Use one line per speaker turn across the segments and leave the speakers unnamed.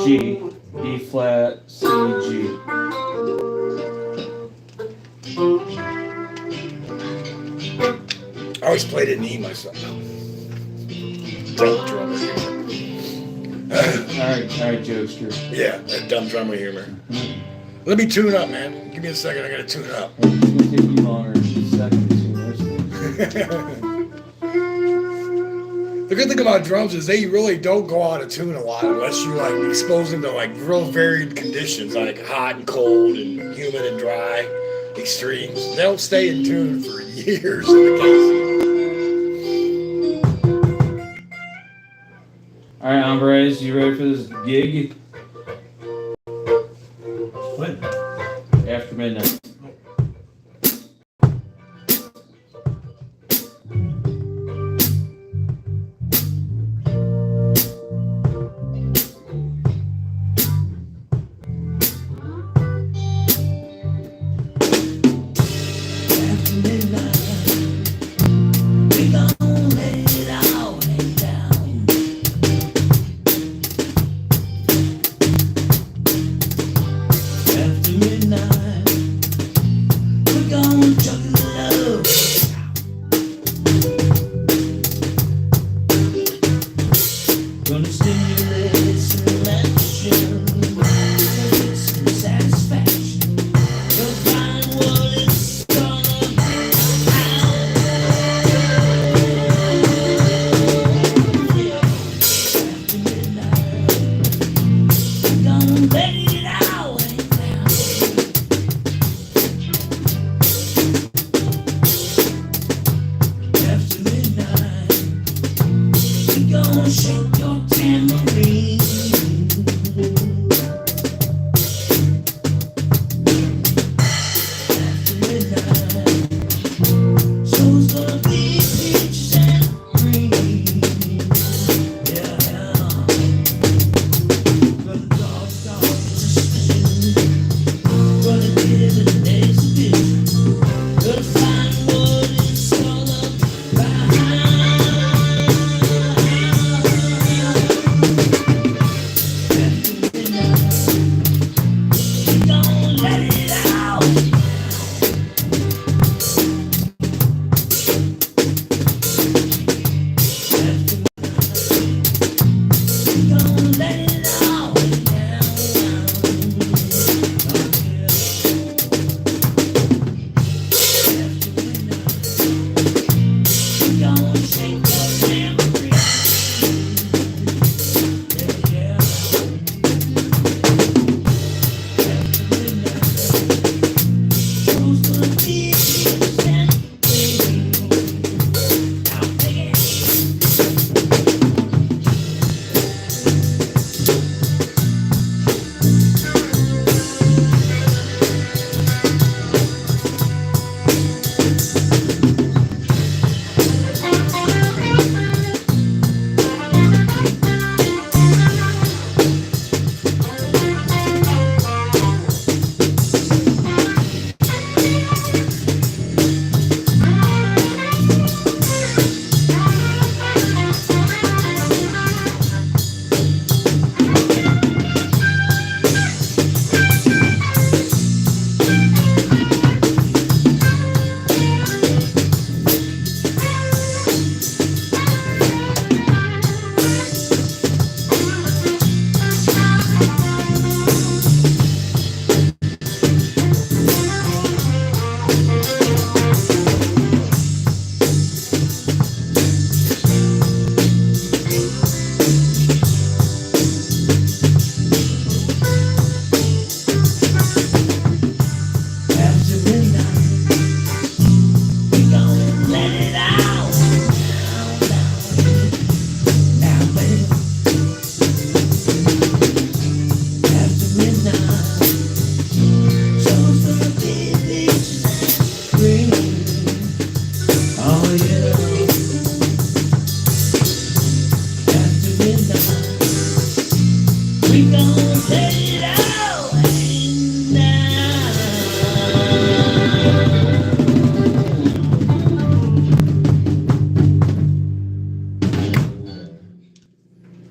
G, E flat, C, G.
I always played it in E myself. Dumb drummer humor.
All right, jokester.
Yeah, that dumb drummer humor. Let me tune up, man. Give me a second. I gotta tune up.
It's gonna take you longer than a second to tune this thing.
The good thing about drums is they really don't go out of tune a lot unless you like expose them to like real varied conditions, like hot and cold and humid and dry extremes. They don't stay in tune for years in the case.
All right, hombres, you ready for this gig?
What?
After midnight.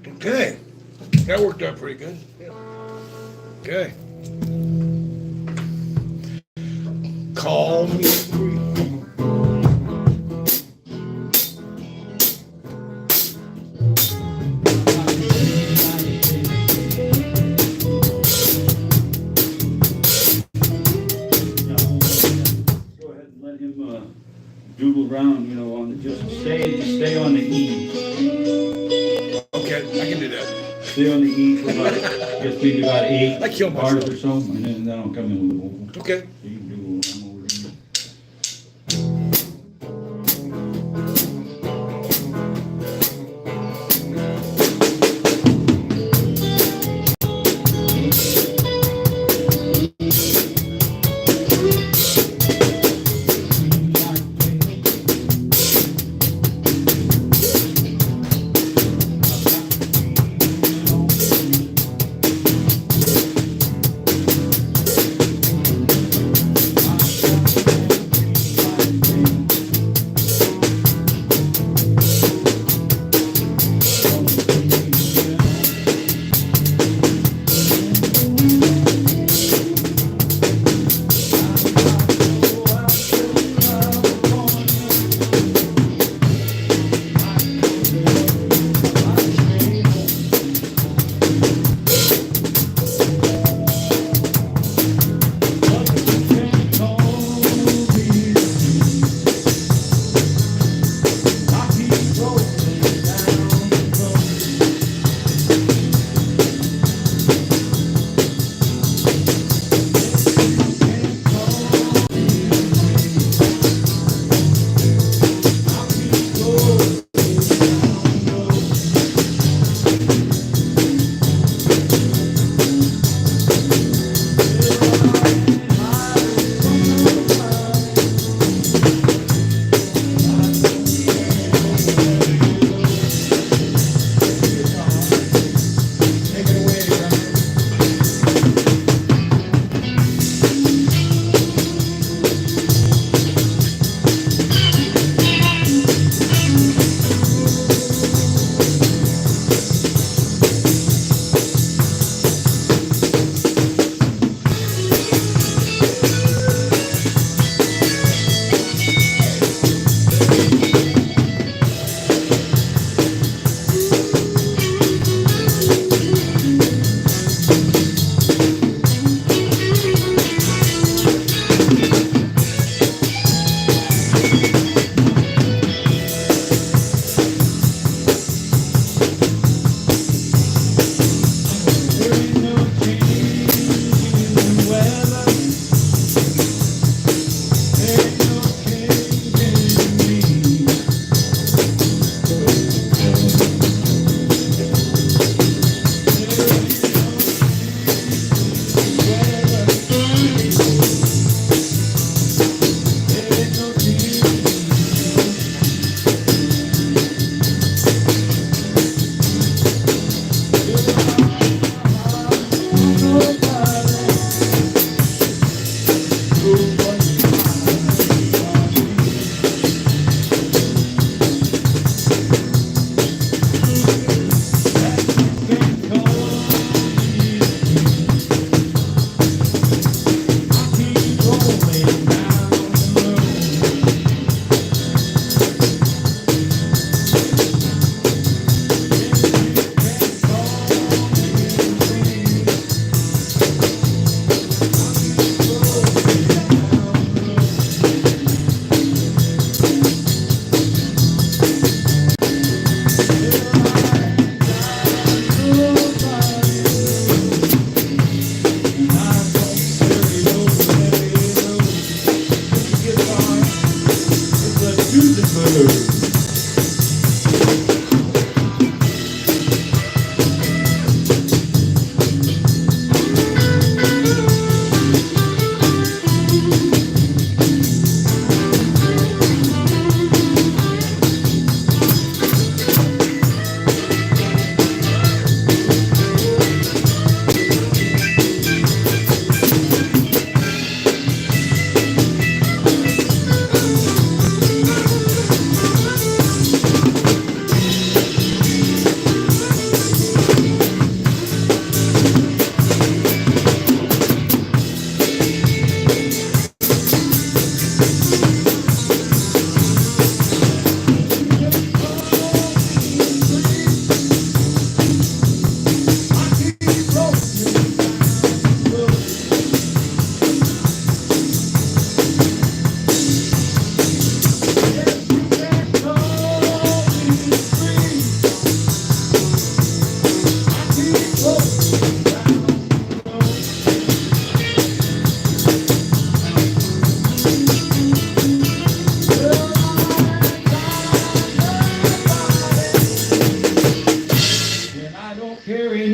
Okay. That worked out pretty good. Okay. Call me free.
Go ahead and let him doodle around, on the, just stay on the E.
Okay, I can do that.
Stay on the E for about, just maybe about
I
8
killed
bars
myself.
or so, and then I'll come in with a vocal.
Okay.
So you can doodle around over here.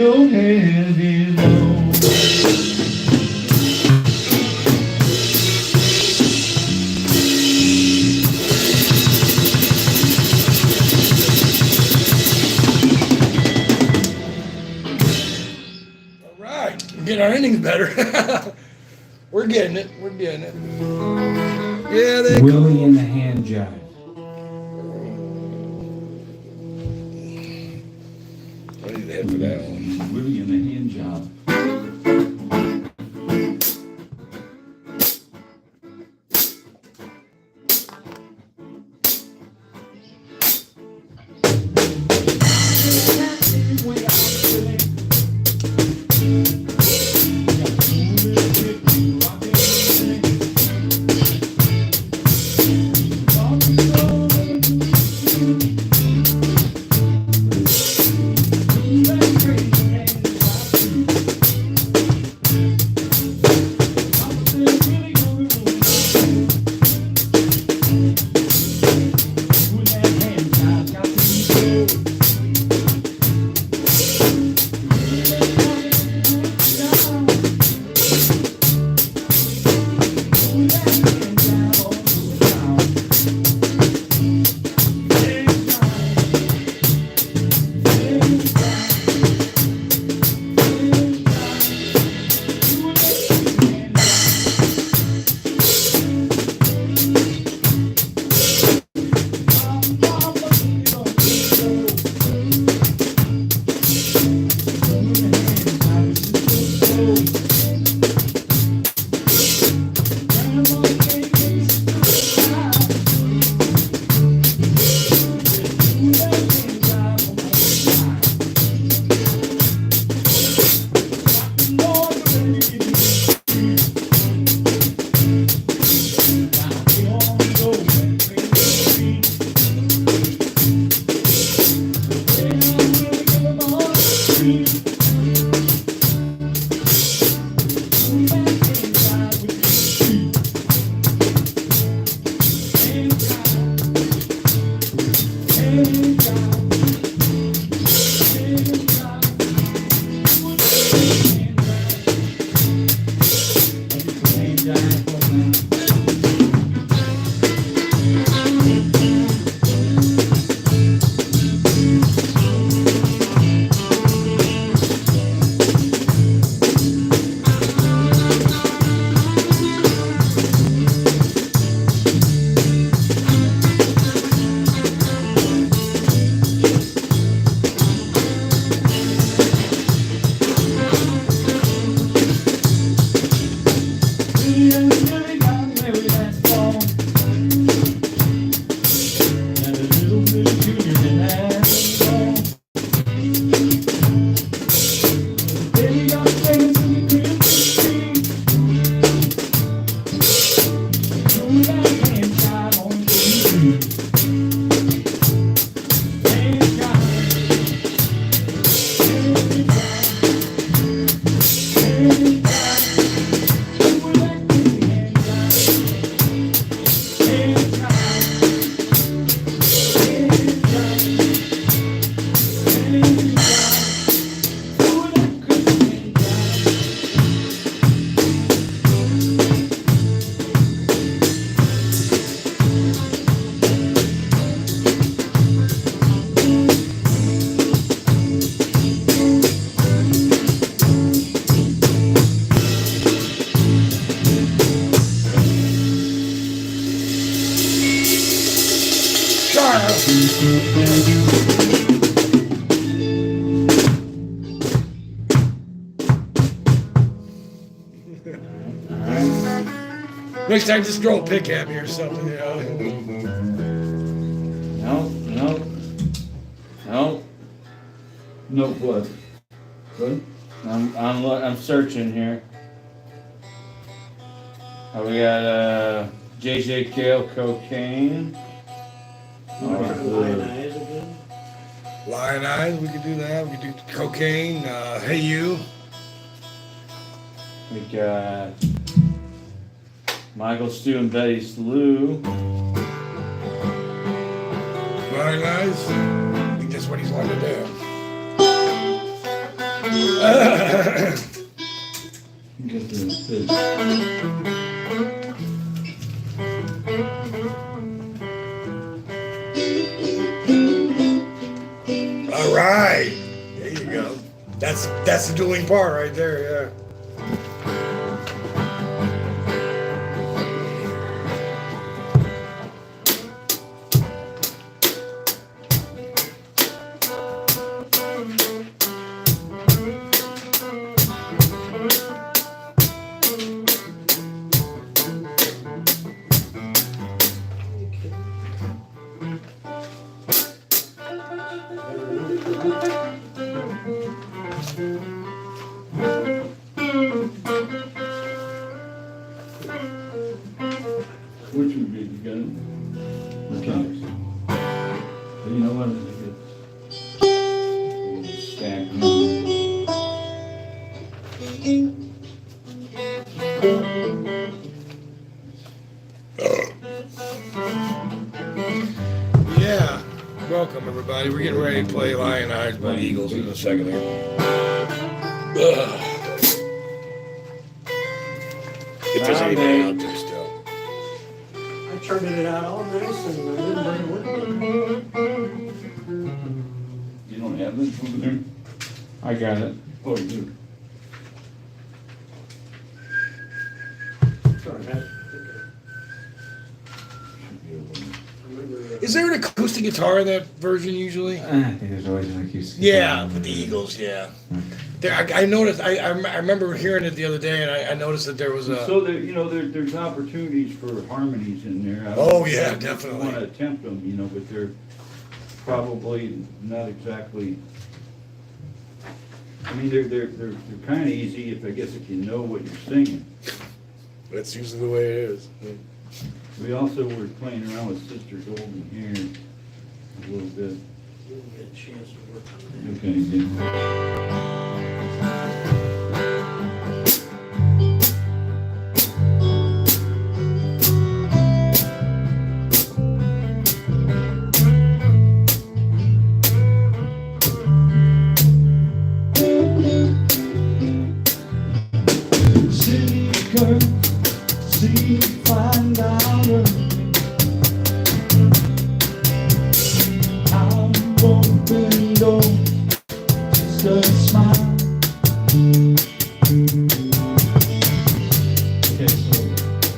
your heavy load.
All right, we're getting our innings better. We're getting it. We're getting it. Yeah, they
Willie in the hand jive.
I need to head for that one.
Willie in the hand job.
Next time, just throw a pick at me or something, you know.
No what? Good. I'm searching here. We got JJ Kale cocaine.
Lion Eye is a good.
Lion Eyes, we could do that. We could do cocaine. Hey You.
We got Michael Stew and Betty Slew.
Lion Eyes. I think that's what he's wanting to do.
Get this.
All right. There you go. That's the dueling part right there, yeah.
Which would be good? Mechanics. So you know what? It's stacked.
Yeah. Welcome everybody. We're getting ready to play Lion Eyes by the Eagles in a second here. If there's anybody out there still.
I turned it out all nice and I didn't bring it with me.
You don't have this over there? I got it. Oh, you do?
Sorry, man.
Is there an acoustic guitar in that version usually?
I think there's always an acoustic.
Yeah, with the Eagles, yeah. There, I noticed. I remember hearing it the other day, and I noticed that there was a.
So there, there's opportunities for harmonies in there.
Oh, yeah, definitely.
I want to attempt them, but they're probably not exactly. I mean, they're kind of easy if you know what you're singing.
That's usually the way it is.
We also were playing around with Sister Golden here a little bit.
Didn't get a chance to work on that.
Okay, good.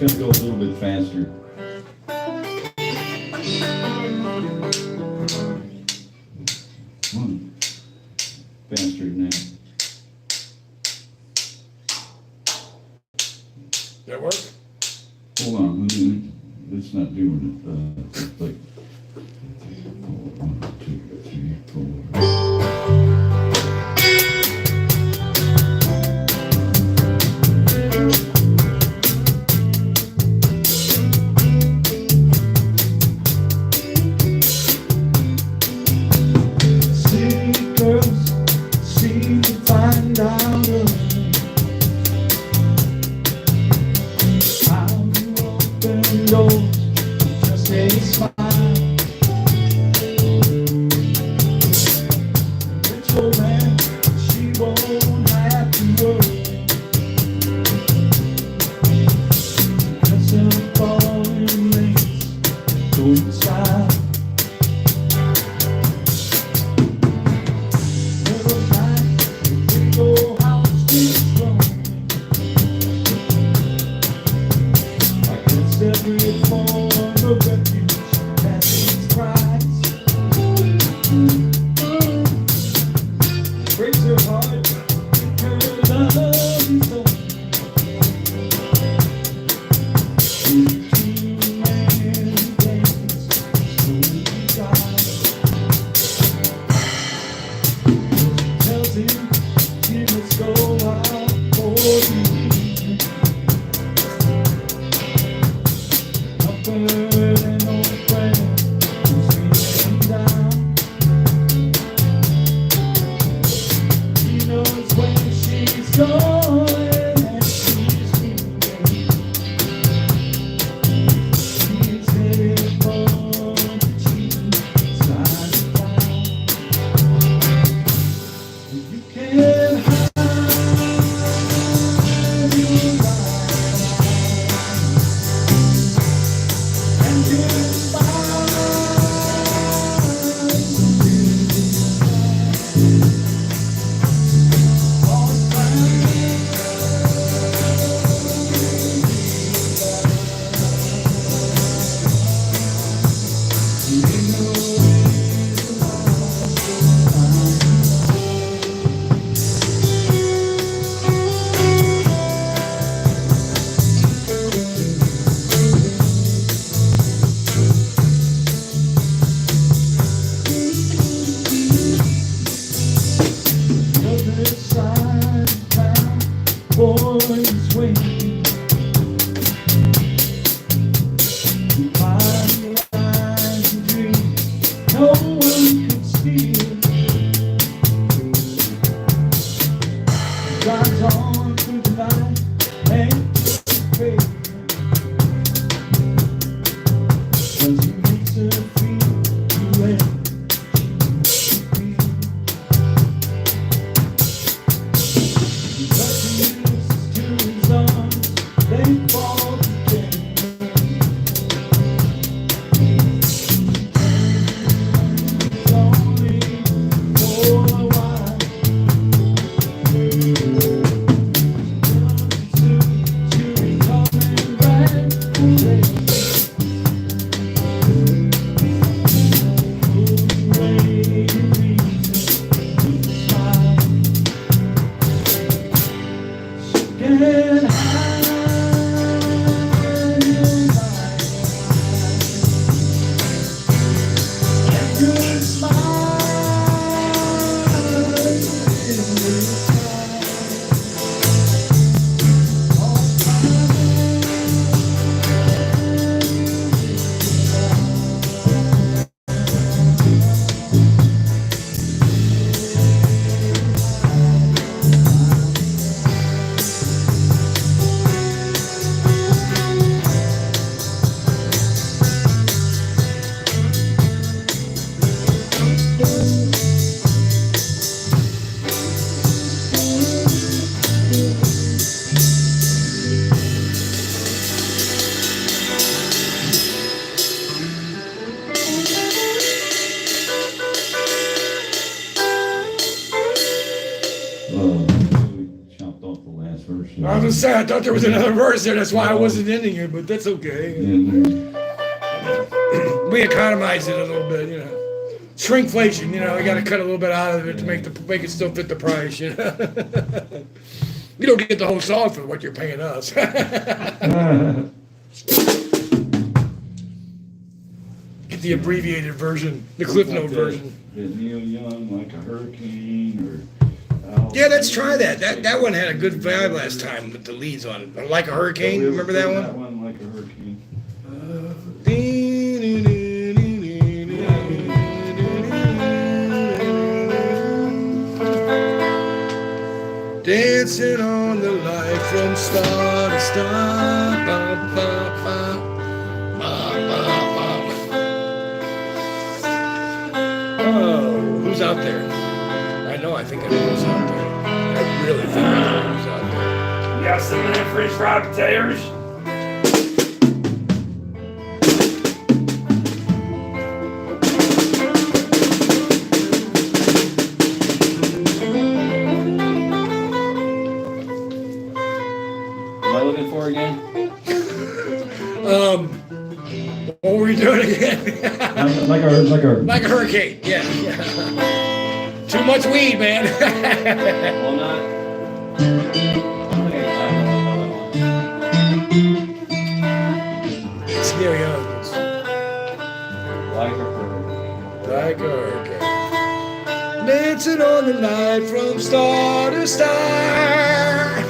Gonna go a little bit faster. Faster than that.
That work?
Hold on, it's not doing it. It's like 1, 2, 3, 4.
Yeah.
Drives on through the night and crazy. When she makes her feel the way she feels. She touches to his arms, they fall together. Lonely for a while. She'll be coming back away. Chopped off the last verse.
I was gonna say, I thought there was another verse there, that's why I wasn't ending it, but that's okay. We economized it a little bit, you know. Shrinkflation, you know, we gotta cut a little bit out of it to make it still fit the price, you know. You don't get the whole song for what you're paying us. Get the abbreviated version, the Cliff Note version.
The Neil Young, Like a Hurricane,
Yeah, let's try that. That one had a good vibe last time with the leads on it. Like a Hurricane, remember that one?
That one, Like a Hurricane.
Dancing on the light from star to star. Ba, ba, ba. Ba, ba, ba. Oh, who's out there? I think I know who's out there. I really think I know who's out there.
You got some of them fresh fried potatoes?
What am I looking for again?
What were we doing again?
Like a
Like a hurricane, yeah. Too much weed, man.
Well, not. I don't think I know another one.
It's Neil Young. It's
Like a hurricane.
like a hurricane. Dancing on the night from star to star.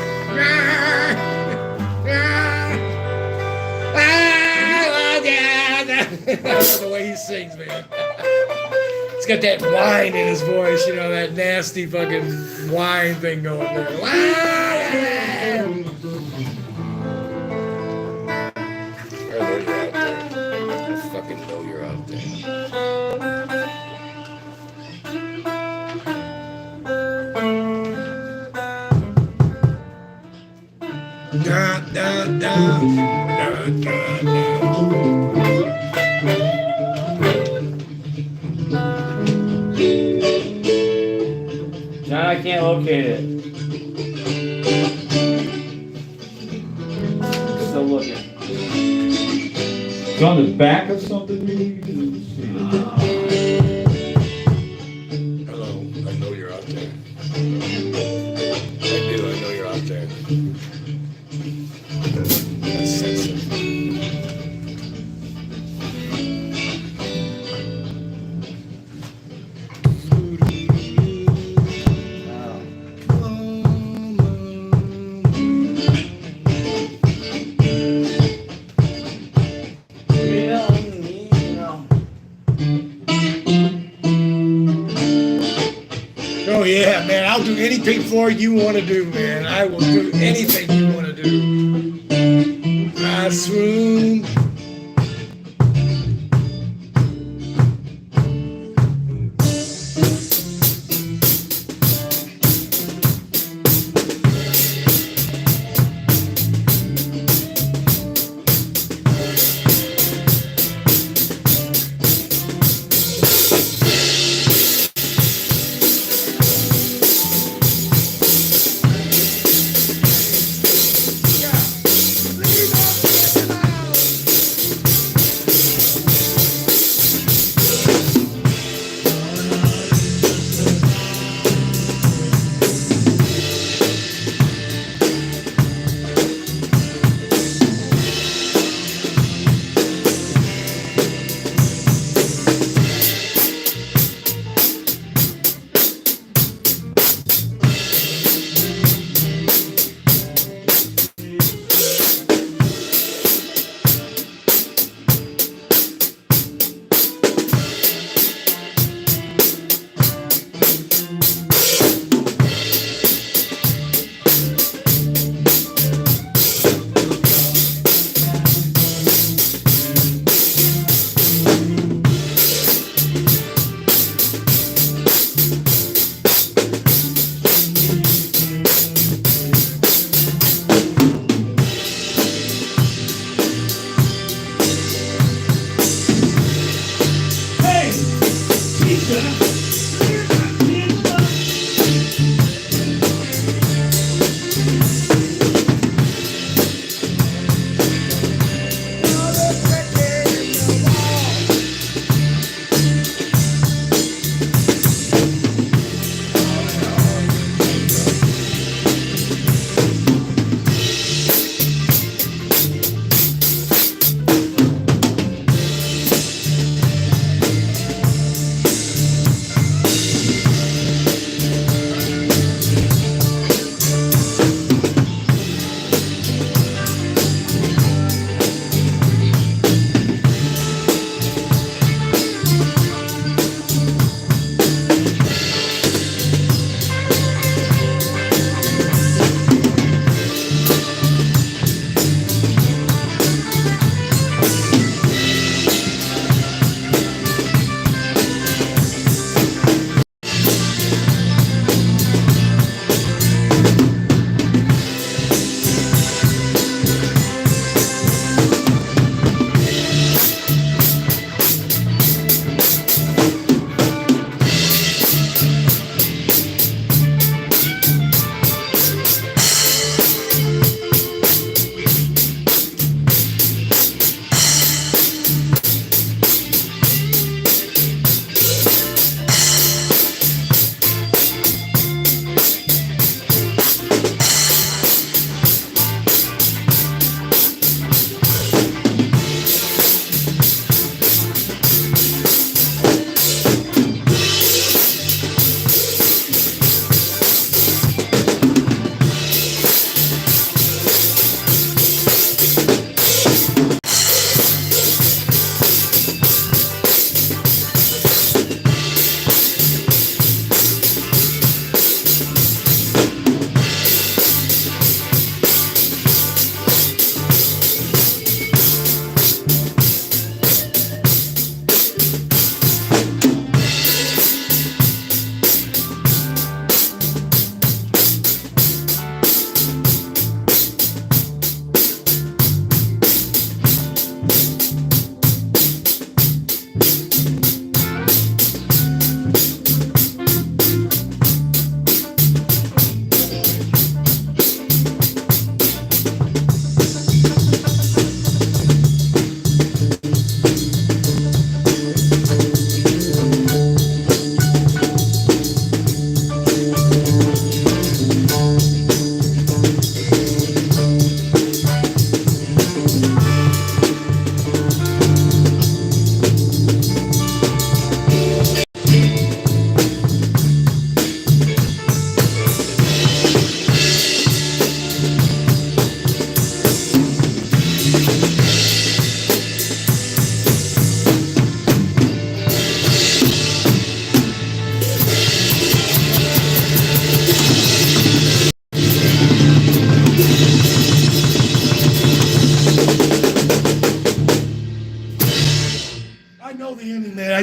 That's the way he sings, man. He's got that whine in his voice, you know, that nasty fucking whine thing going there. I know you're out there. I fucking know you're out there. Da, da, da, da, da, da.
John, I can't locate it. Still looking.
It's on the back of something, maybe?
Hello, I know you're out there. I know you're out there. That's sensitive. Oh yeah. Yeah, man, I'll do any Pink Floyd you want to do, man. I will do anything you want to do. I swoon.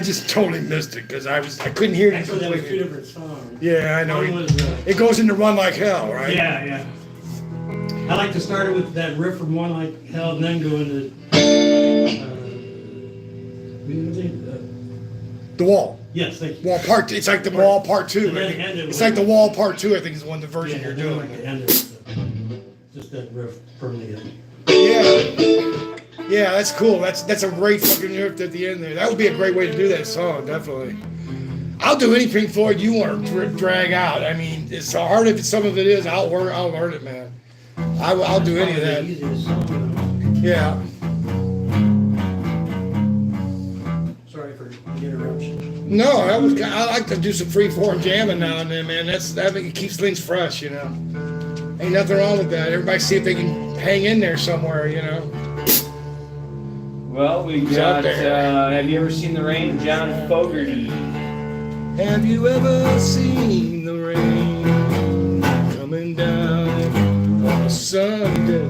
just totally missed it because I couldn't hear you
Actually, that was two
completely.
different songs.
Yeah, I know.
One was,
It goes into Run Like Hell, right?
yeah. I like to start it with that riff from One Like Hell and then go into,
The Wall.
yes, thank you.
Wall Part. It's like the Wall Part 2.
And then
I think.
end it
It's
with-
like the Wall Part 2. I think is one the version
Yeah,
you're
and then I like
doing.
to end it with just that riff from the end.
Yeah, that's cool. That's a great fucking riff at the end there. That would be a great way to do that song, definitely. I'll do any Pink Floyd you want to drag out. I mean, it's so hard if some of it is. I'll learn it, man. I'll do any of
Probably the
that.
easiest song.
Yeah.
Sorry for the interruption.
No, I like to do some free form jamming now and then, man. That it keeps things fresh, you know. Ain't nothing wrong with that. Everybody see if they can hang in there somewhere, you know.
Well, we
He's out
got,
there.
have you ever seen the rain? John Fogerty.
Have you ever seen the rain coming down on a Sunday?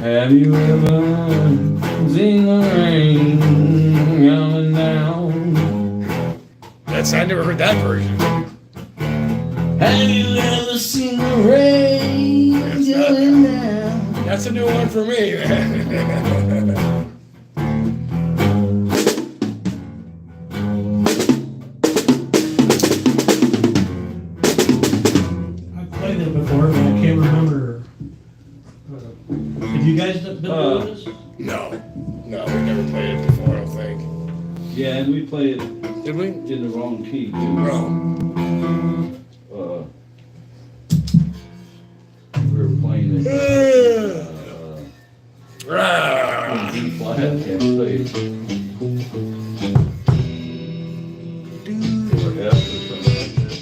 Have you ever seen the rain coming down?
I never heard that version.
Have you ever seen the rain coming down?
That's a new one for me, man.
I've played it before, but I can't remember. Have you guys been doing this?
No, we never played it before, I don't think.
Yeah, and we played it
Did we?
in the wrong key, too.
No.
We were playing it.
Rah.
D flat, yeah, played. Or F or something like that.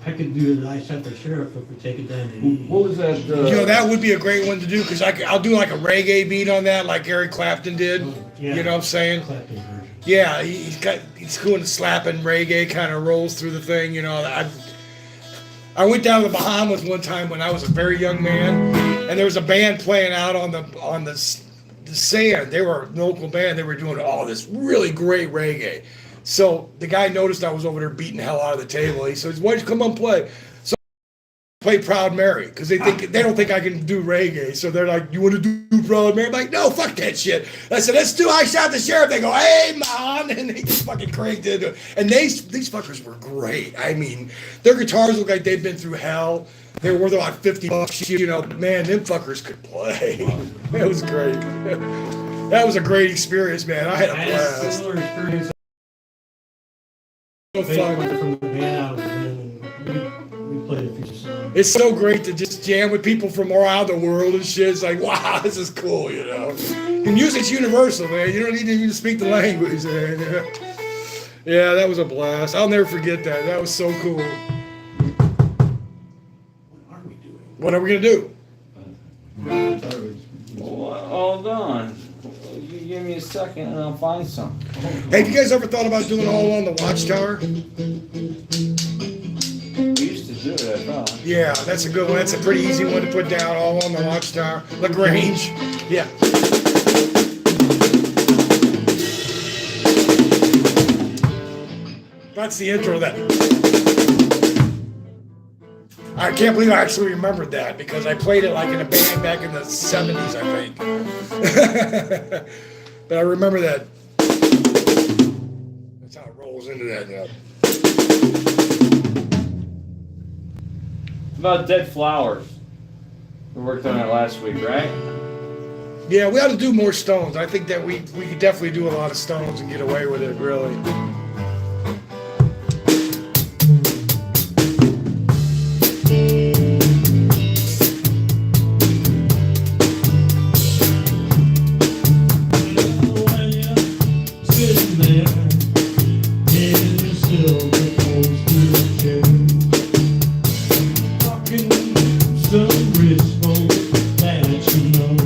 I could do the I Sent the Sheriff if we take it down to E.
What was that?
You know, that would be a great one to do because I'll do like a reggae beat on that, like Eric Clapton did.
Yeah.
You know what I'm saying?
Clapton version.
Yeah, he's cool and slapping reggae kind of rolls through the thing. You know, I went down to the Bahamas one time when I was a very young man, and there was a band playing out on the sand. They were a local band. They were doing all this really great reggae. So the guy noticed I was over there beating the hell out of the table. He says, "Why don't you come on play?" So I play Proud Mary because they don't think I can do reggae. So they're like, "You want to do Proud Mary?" I'm like, "No, fuck that shit." I said, "Let's do I Shot the Sheriff." They go, "Hey, man," and they just fucking cranked into it. And these fuckers were great. I mean, their guitars look like they've been through hell. They were worth about $50. You know, man, them fuckers could play. That was great. That was a great experience, man. I had a
I had a
blast.
similar experience.
So
They
fun.
went from the band out and we played a few songs.
It's so great to just jam with people from around the world and shit. It's like, wow, this is cool, you know. And music's universal, man. You don't need to even speak the language, man. Yeah, that was a blast. I'll never forget that. That was so cool.
What are we doing?
What are we gonna do?
Hold on. You give me a second and I'll find some.
Hey, have you guys ever thought about doing All on the Watchtower?
We used to do it, I thought.
Yeah, that's a good one. That's a pretty easy one to put down. All on the Watchtower. LaGrange. Yeah. That's the intro of that. I can't believe I actually remembered that because I played it like in a band back in the 70s, I think. But I remember that. That's how it rolls into that. Yeah.
About Dead Flowers. We worked on that last week, right?
Yeah, we ought to do more Stones. I think that we could definitely do a lot of Stones and get away with it, really.
When you're sitting there, heading yourself close to the chair, talking some rich folk that you know.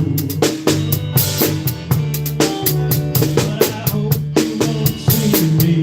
But I hope you won't see me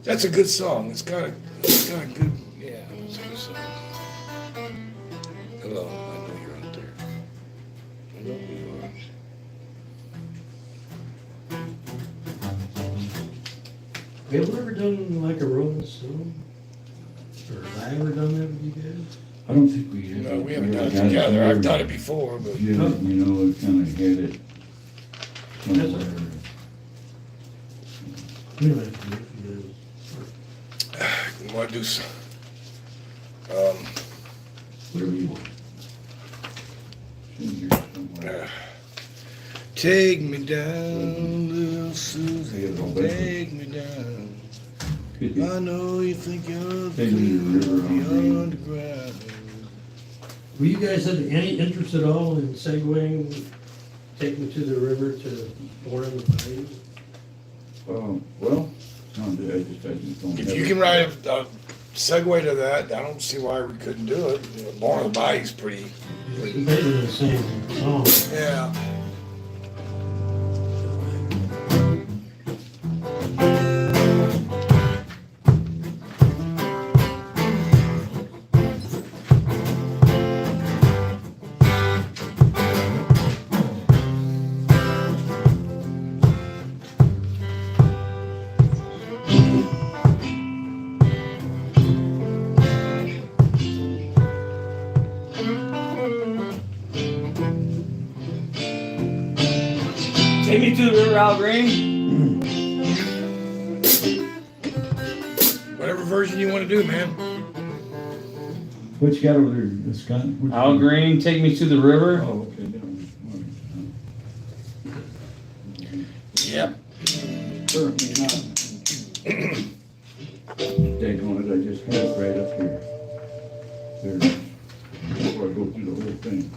That's a good song. It's got a good, yeah, it's a good song. Hello, I know you're out there. I know who you are.
Have you ever done like a Rolling Stone? Or have I ever done that with you guys?
I don't think we have.
No, we haven't done it together. I've done it before, but
Yeah, you know, we kind of had it.
That's
somewhere.
We don't have to do it if you guys.
you want to do some.
Whatever you want.
In here somewhere.
Take me down, little Susie,
Yeah, don't bet.
take me down.
Could be.
I know you think you're
Take me to the river on Green.
underground.
Were you guys have any interest at all in segueing, taking to the river to bore in the bayou?
Well, someday I just don't have
If you
it.
can write a segue to that, I don't see why we couldn't do it. You know, Born on the Bayou's pretty,
It's basically the same song.
yeah.
Take me to the river, Al Green.
Whatever version you want to do, man.
What you got over there, Scott? Which
Al
one?
Green, take me to the river.
Oh, okay, down.
Yep.
Certainly not. Daggone it, I just had it right up here. There, before I go through the whole thing.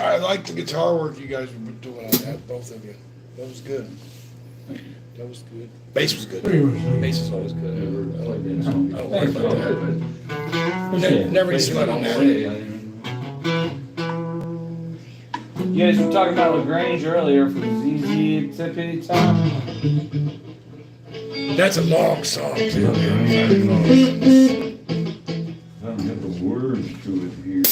I like the guitar work you guys were doing on that, both of you. That was good. That was good. Bass was good.
Pretty much.
Bass is always good.
I like that song.
I don't worry about that. Never need sweat on that.
You guys were talking about LaGrange earlier for ZZ Tippity Top.
That's a long song, too.
I don't have the words to it here.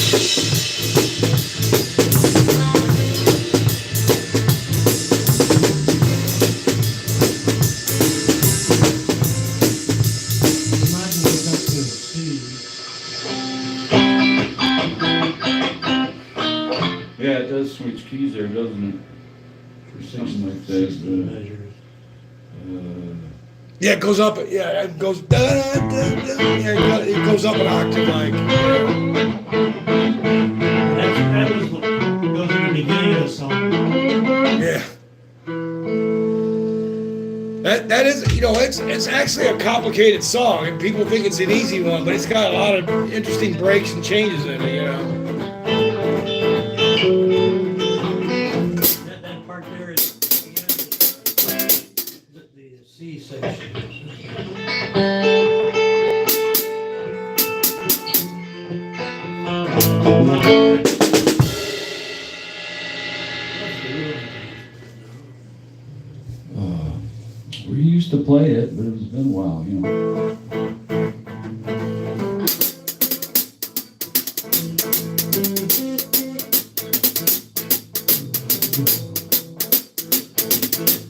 Imagine it's up to C.
Yeah, it does switch keys there, doesn't it? For something like that.
16 measures.
Yeah, it goes up. Yeah, it goes. Da, da, da, da, yeah, it goes up an octave, like.
That was what goes in the beginning of the song.
Yeah. That is, you know, it's actually a complicated song, and people think it's an easy one, but it's got a lot of interesting breaks and changes in it, you know.
That part there is the C section.
We used to play it, but it's been a while, you know.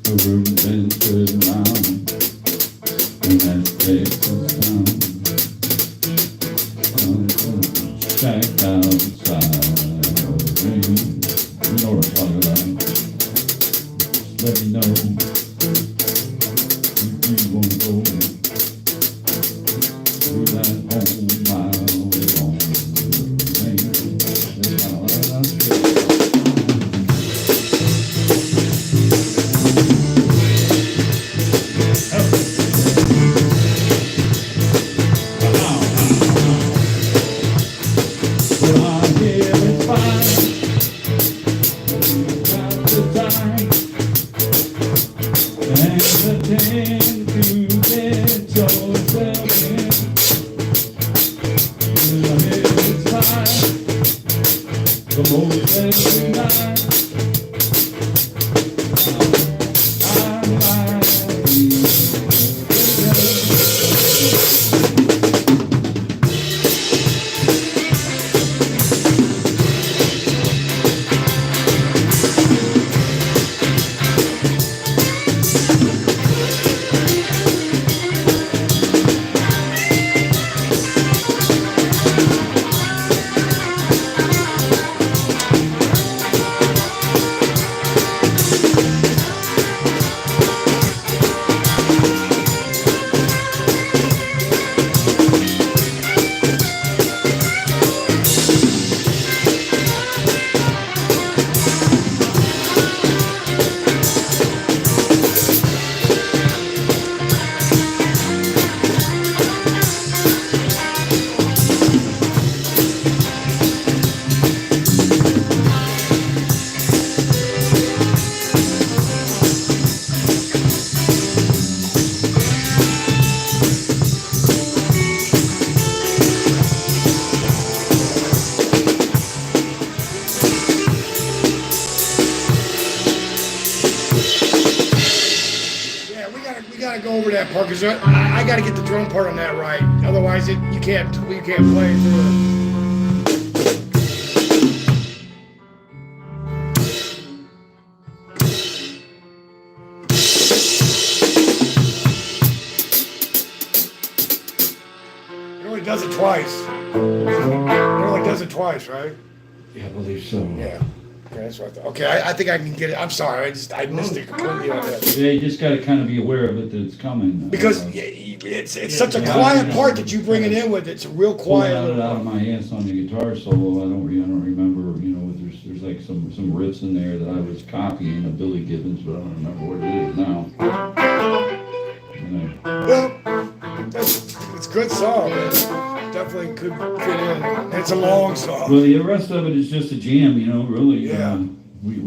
The room's been turned around, and that place is down. Shack outside, you know what I'm talking about. Just let me know. You won't go through that home mile long rain. That's how I feel. Well, I hear it's fine. Got the time. And the thing to get yourself in. I hear it's fine. The most every night. I might be
We gotta go over that part because I gotta get the drum part on that right. Otherwise, you can't play it through it. It only does it twice. It only does it twice, right?
Yeah, I believe so.
Yeah. Okay, that's what I thought. Okay, I think I can get it. I'm sorry, I missed it completely on that.
Yeah, you just gotta kind of be aware of it that it's coming.
Because it's such a quiet part that you bring it in with. It's a real quiet.
Pulling it out of my hands on the guitar solo, I don't remember. You know, there's like some riffs in there that I was copying of Billy Gibbons, but I don't remember what it is now.
Well, it's a good song. Man. Definitely could fit in. It's a long song.
Well, the rest of it is just a jam, you know, really.
Yeah.
We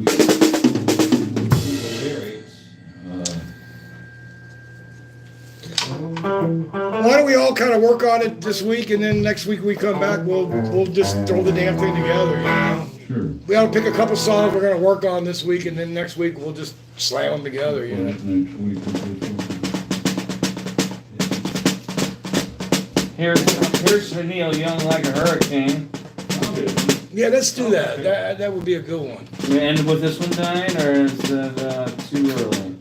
Why don't we all kind of work on it this week, and then next week we come back, we'll just throw the damn thing together, you know?
Sure.
We ought to pick a couple songs we're going to work on this week, and then next week we'll just slam them together, you know?
Next week.
Here's to Neil Young like a hurricane.
Yeah, let's do that. That would be a good one.
We end with this one tonight, or is it too early?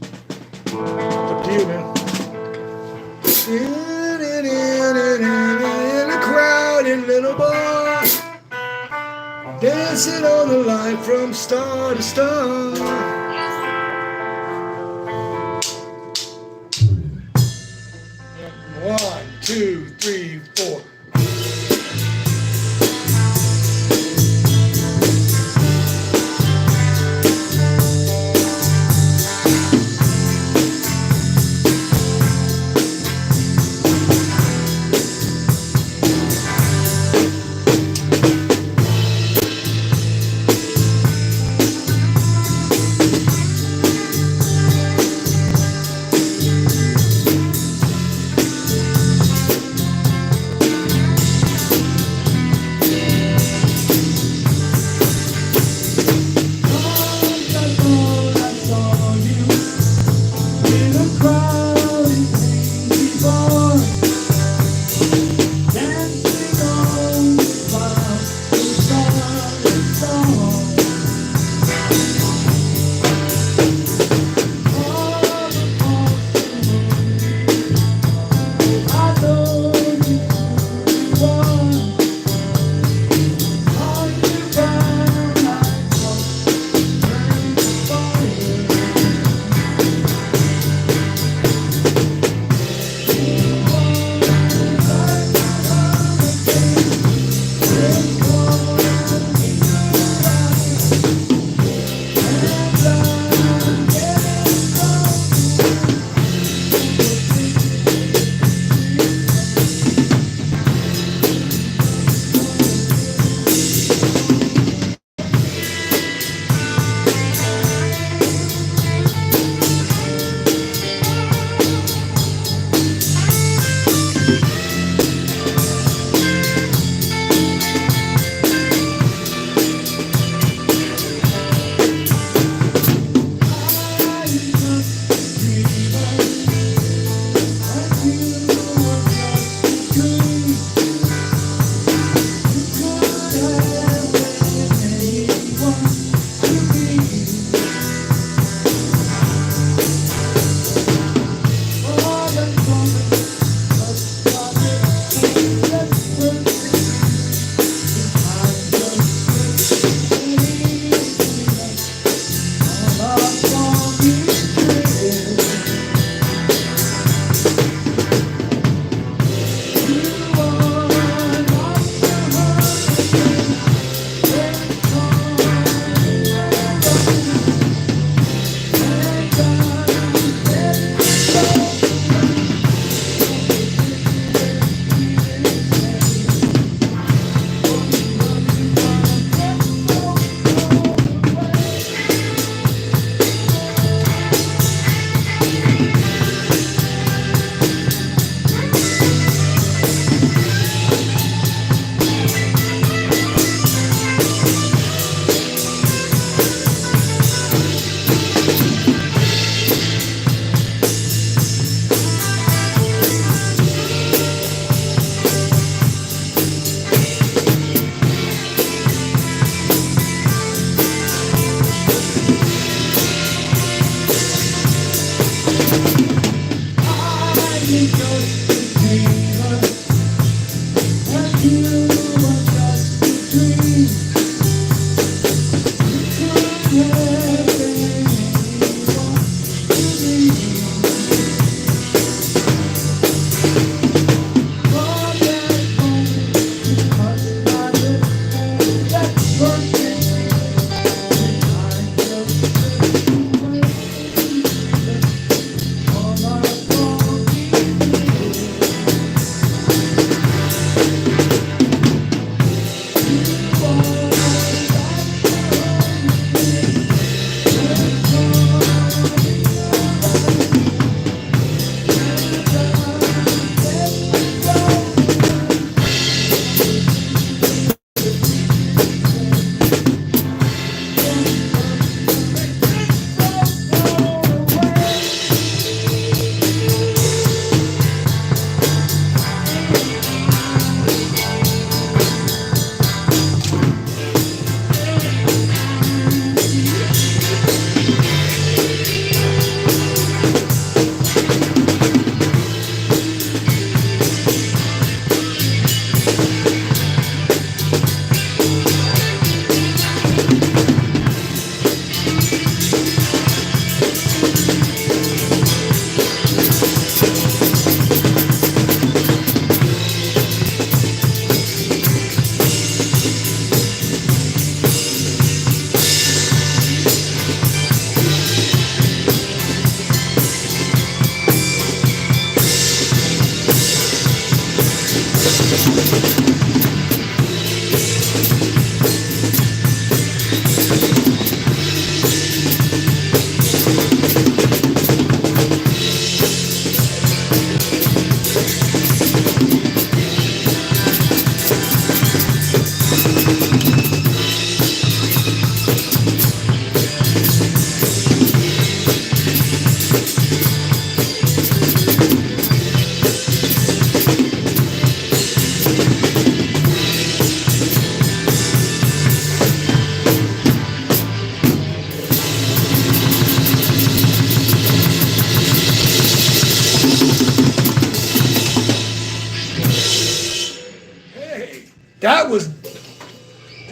Up to you, man. In a crowded little bar, dancing on the line from star to star. 1, 2, 3, 4.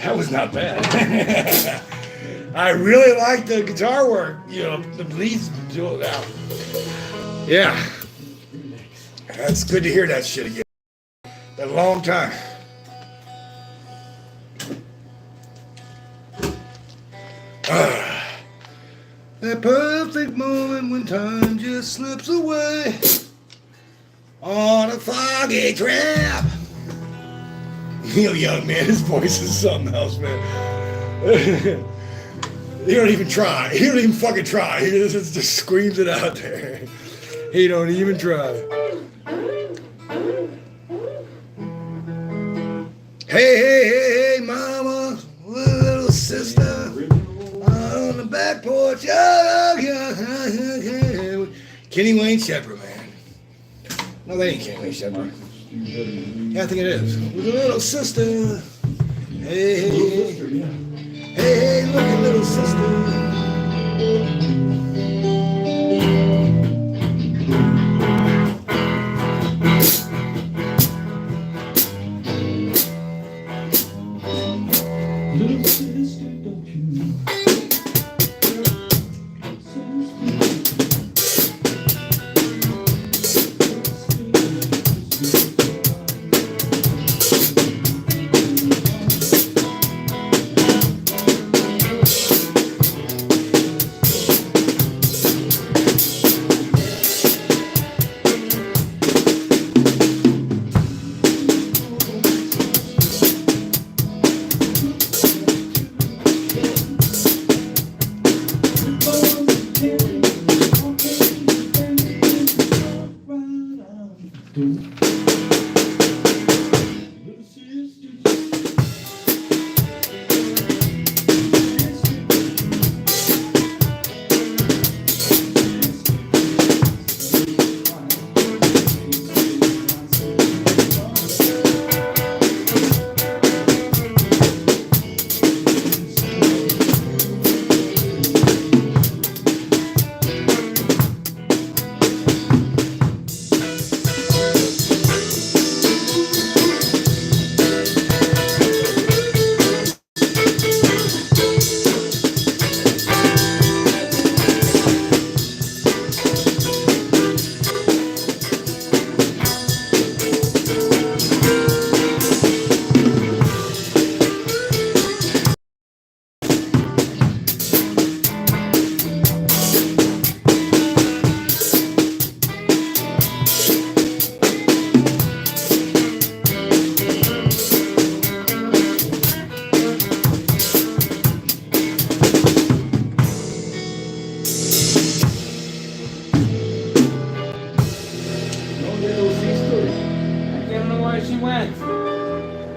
That was not bad. I really like the guitar work. You know, the leads do it out. Yeah. That's good to hear that shit again. A long time. That perfect moment when time just slips away on a foggy trap. You know, young man, his voice is something else, man. He don't even try. He don't even fucking try. He just screams it out there. He don't even try. Hey, hey, hey, hey, mama, little sister, on the back porch. Kenny Wayne Shepherd, man. No, that ain't Kenny Wayne Shepherd. Yeah, I think it is. With a little sister. Hey, hey, hey. Hey, hey, look at little sister.
Little sister, don't you know?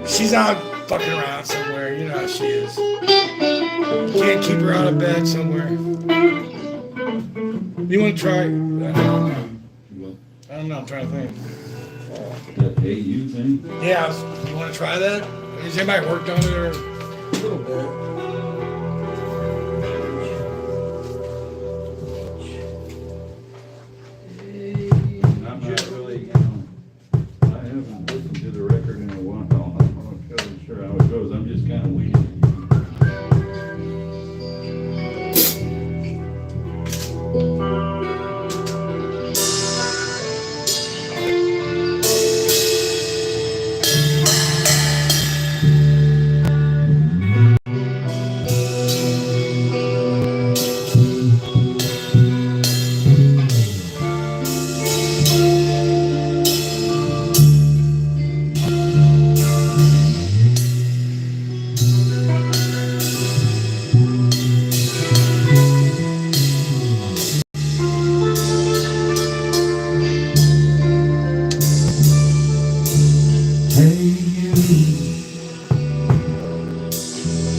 She's out fucking around somewhere. You know how she is. You can't keep her out of bed somewhere. You want to try? I don't know. I'm trying to think.
That AU thing?
Yeah. You want to try that? Has anybody worked on it or?
A little bit.
I'm not really, you know, I haven't listened to the record in a while. I'm not sure how it goes. I'm just kind of winging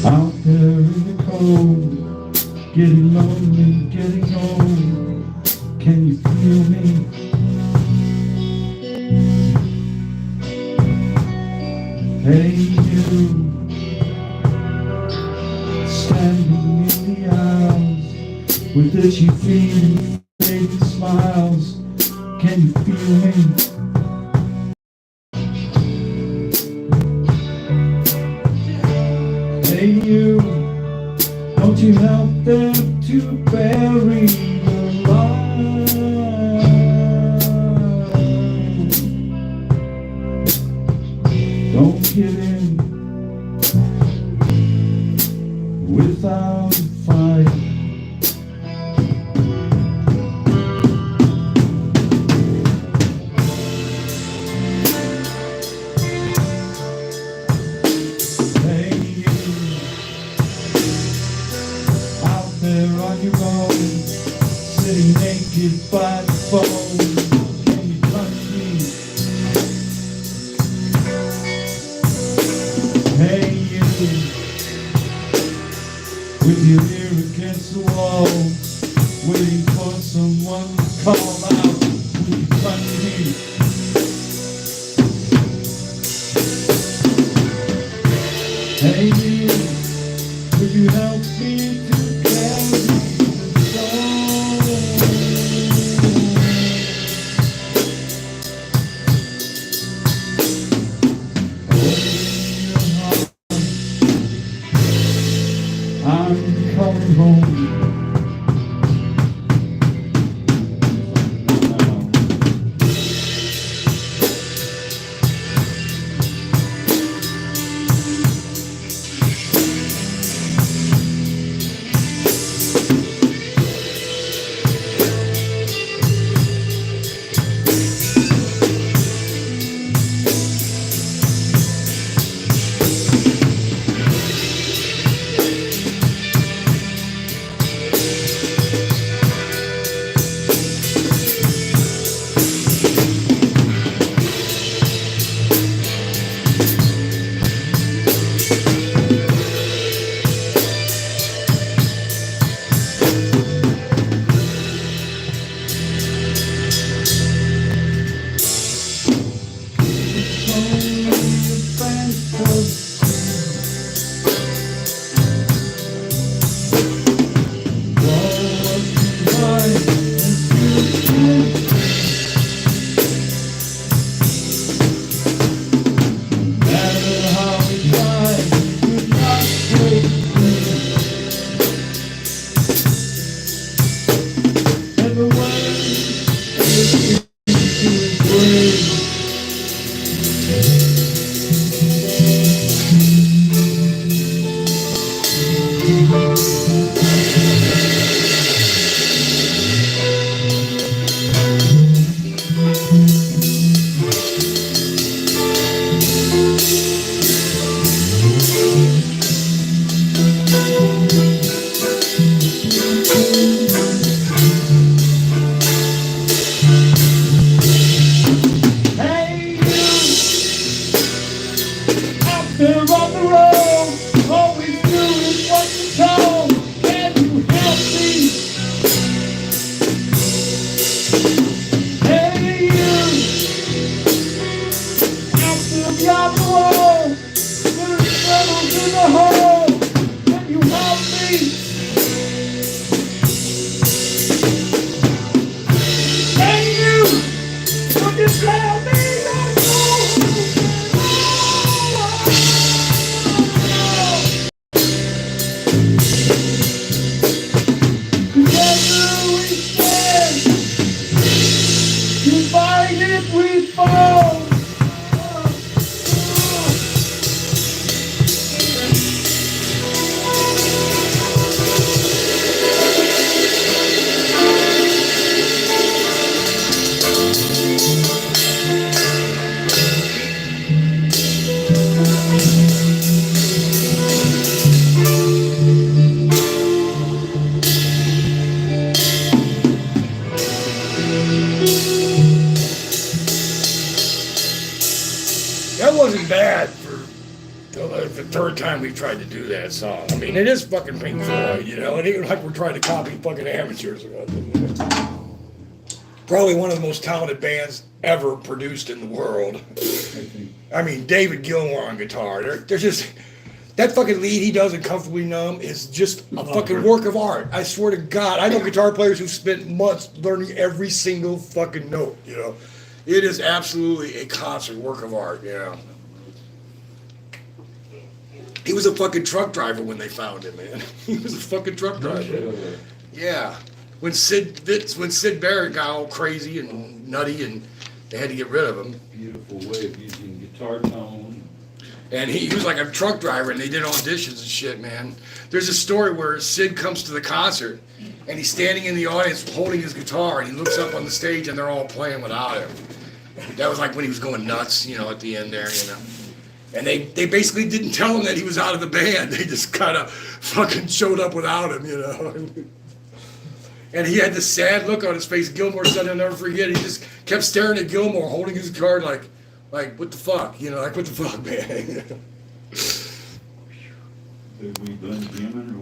out there in the cold, getting lonely, getting old. Can you feel me? Hey you, standing in the aisles with itchy feet and fading smiles. Can you feel me? Hey you, don't you help them to bury the line. Don't get in without a fight. Hey you, out there on your own, sitting naked by the phone, can you touch me? Hey you, with your ear against the wall, waiting for someone to call out, will you touch me? Hey you, would you help me to carry the stone? Open your heart, I'm coming home.
That wasn't bad for the third time we tried to do that song. I mean, it is fucking Pink Floyd, you know. It ain't like we're trying to copy fucking amateurs or nothing. Probably one of the most talented bands ever produced in the world. I mean, David Gilmour on guitar. They're just that fucking lead he does in Comfortably Numb is just a fucking work of art. I swear to God, I know guitar players who've spent months learning every single fucking note. You know, it is absolutely a concert work of art. You know. He was a fucking truck driver when they found him, man. He was a fucking truck driver. Yeah. When Sid Barrett got all crazy and nutty and they had to get rid of him.
Beautiful way of using guitar tone.
And he was like a truck driver and they did auditions and shit, man. There's a story where Sid comes to the concert and he's standing in the audience holding his guitar and he looks up on the stage and they're all playing without him. That was like when he was going nuts, you know, at the end there, you know. And they basically didn't tell him that he was out of the band. They just kind of fucking showed up without him, you know. And he had this sad look on his face. Gilmore said, I'll never forget. He just kept staring at Gilmore, holding his guitar like, what the fuck? You know, like, what the fuck, man?
Have we done jamming